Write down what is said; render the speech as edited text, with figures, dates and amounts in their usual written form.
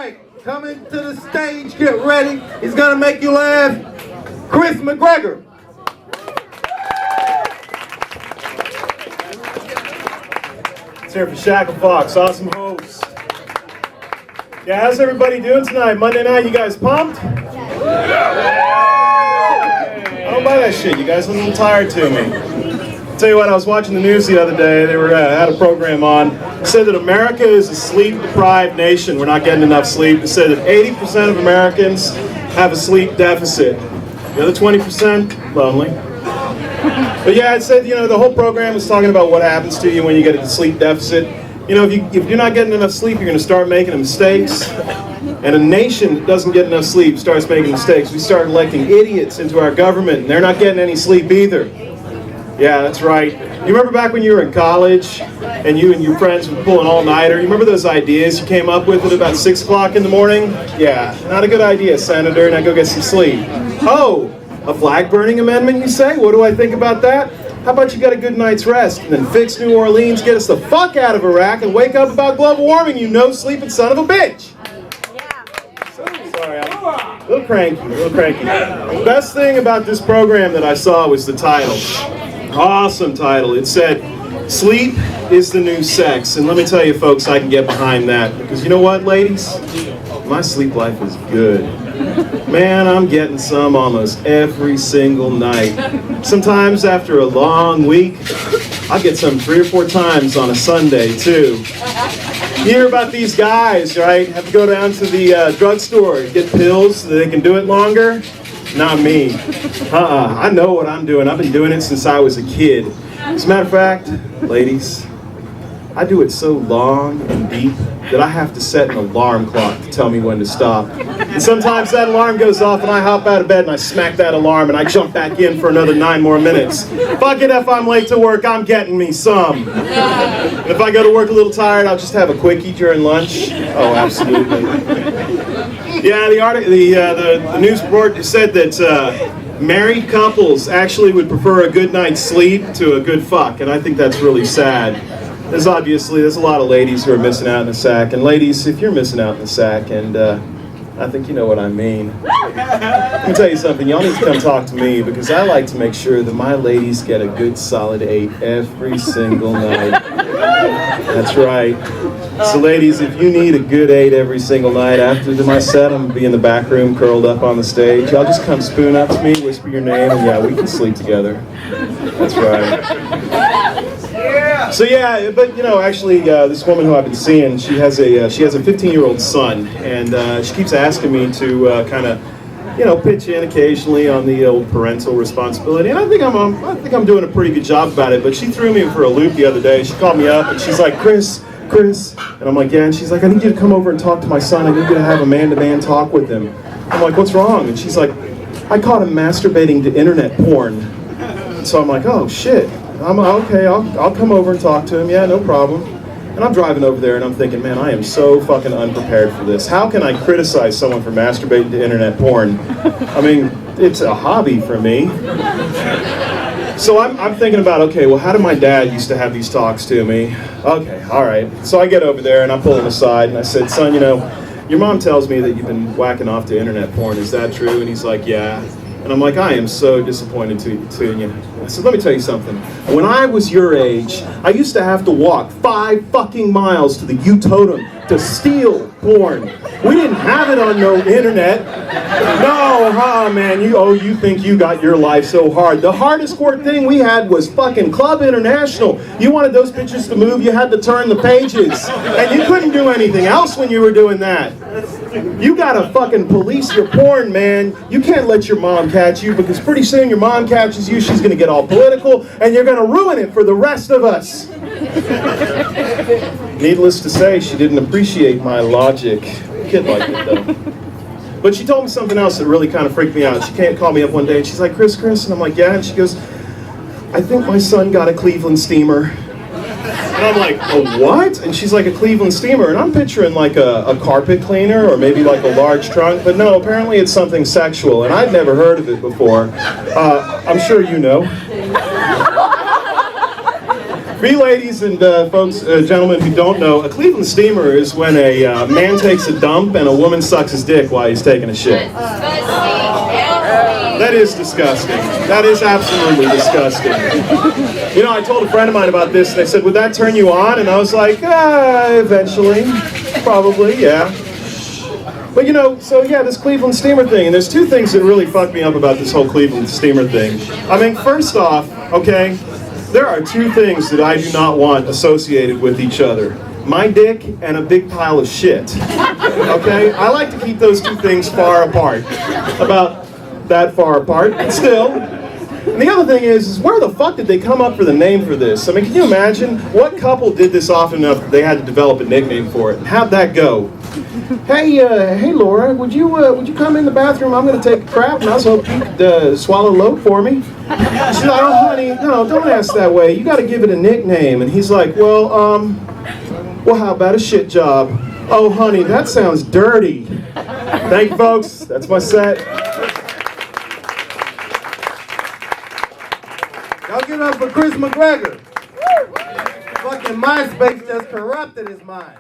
right, coming to the stage, get ready. He's gonna make you laugh. Chris McGregor. It's here for Shackle Fox, awesome host. Yeah, how's everybody doing tonight? Monday night, you guys pumped? I don't buy that shit. You guys look a little tired to me. Tell you what, I was watching the news the other day. They had a program on. It said that America is a sleep-deprived nation. We're not getting enough sleep. It said that 80% of Americans have a sleep deficit. The other 20%, lonely. But yeah, it said, you know, the whole program was talking about what happens to you when you get a sleep deficit. You know, if you're not getting enough sleep, you're going to start making mistakes. And a nation that doesn't get enough sleep starts making mistakes. We start electing idiots into our government, and they're not getting any sleep either. Yeah, that's right. You remember back when you were in college and you and your friends would pull an all-nighter? You remember those ideas you came up with at about 6 o'clock in the morning? Yeah, not a good idea, Senator. Now go get some sleep. Oh, a flag-burning amendment, you say? What do I think about that? How about you get a good night's rest and then fix New Orleans, get us the fuck out of Iraq, and wake up about global warming, you no-sleeping son of a bitch? Sorry, I'm a little cranky, The best thing about this program that I saw was the title. Awesome title. It said, "Sleep is the new sex." And let me tell you, folks, I can get behind that. Because you know what, ladies? My sleep life is good. Man, I'm getting some almost every single night. Sometimes after a long week, I get some 3 or 4 times on a Sunday, too. You hear about these guys, right? Have to go down to the drugstore and get pills so that they can do it longer? Not me. I know what I'm doing. I've been doing it since I was a kid. As a matter of fact, ladies, I do it so long and deep that I have to set an alarm clock to tell me when to stop. And sometimes that alarm goes off and I hop out of bed and I smack that alarm and I jump back in for another 9 more minutes. Fuck it, if I'm late to work, I'm getting me some. And if I go to work a little tired, I'll just have a quickie during lunch. Oh, absolutely. Yeah, the news report said that married couples actually would prefer a good night's sleep to a good fuck, and I think that's really sad. There's a lot of ladies who are missing out in the sack, and ladies, if you're missing out in the sack, and I think you know what I mean. Let me tell you something, y'all need to come talk to me, because I like to make sure that my ladies get a good solid 8 every single night. That's right. So ladies, if you need a good 8 every single night, after my set, I'm going to be in the back room curled up on the stage. Y'all just come spoon up to me, whisper your name, and yeah, we can sleep together. That's right. So yeah, but you know, actually, this woman who I've been seeing, she has a 15-year-old son, and she keeps asking me to kind of, you know, pitch in occasionally on the old parental responsibility, and I think I'm doing a pretty good job about it. But she threw me for a loop the other day. She called me up and she's like, Chris, and I'm like, yeah, and she's like, I need you to come over and talk to my son. I need you to have a man-to-man talk with him. I'm like, what's wrong? And she's like, I caught him masturbating to internet porn. So I'm like, oh shit. I'm okay, I'll come over and talk to him, yeah, no problem. And I'm driving over there and I'm thinking, man, I am so fucking unprepared for this. How can I criticize someone for masturbating to internet porn? I mean, it's a hobby for me. So I'm thinking about, okay, well, how did my dad used to have these talks to me? Okay, all right. So I get over there and I pull him aside and I said, son, you know, your mom tells me that you've been whacking off to internet porn. Is that true? And he's like, yeah. And I'm like, I am so disappointed to you. I said, let me tell you something. When I was your age, I used to have to walk 5 fucking miles to the U-Totem to steal porn. We didn't have it on no internet. No, man, you think you got your life so hard. The hardest core thing we had was fucking Club International. You wanted those pictures to move, you had to turn the pages. And you couldn't do anything else when you were doing that. You gotta fucking police your porn, man. You can't let your mom catch you, because pretty soon your mom catches you, she's gonna get all political, and you're gonna ruin it for the rest of us. Needless to say, she didn't appreciate my logic. Kid liked it though. But she told me something else that really kind of freaked me out. She called me up one day and she's like, Chris, and I'm like, yeah, and she goes, I think my son got a Cleveland steamer. And I'm like, a what? And she's like, a Cleveland steamer. And I'm picturing like a carpet cleaner or maybe like a large trunk. But no, apparently it's something sexual. And I'd never heard of it before. I'm sure you know. be ladies and folks, gentlemen who don't know, a Cleveland steamer is when a man takes a dump and a woman sucks his dick while he's taking a shit. That is disgusting. That is absolutely disgusting. You know, I told a friend of mine about this, and they said, would that turn you on? And I was like, eventually. Probably, yeah. But you know, so yeah, this Cleveland steamer thing, and there's two things that really fucked me up about this whole Cleveland steamer thing. I mean, first off, okay, there are two things that I do not want associated with each other. My dick and a big pile of shit. Okay? I like to keep those two things far apart. About that far apart, but still. And the other thing is where the fuck did they come up for the name for this? I mean, can you imagine? What couple did this often enough that they had to develop a nickname for it? How'd that go? Hey Laura, would you come in the bathroom? I'm gonna take a crap, and I was hoping you could swallow a load for me. She's like, oh honey, no, don't ask that way. You gotta give it a nickname. And he's like, well, how about a shit job? Oh honey, that sounds dirty. Thank you folks, that's my set. Y'all give it up for Chris McGregor. Fucking MySpace just corrupted his mind.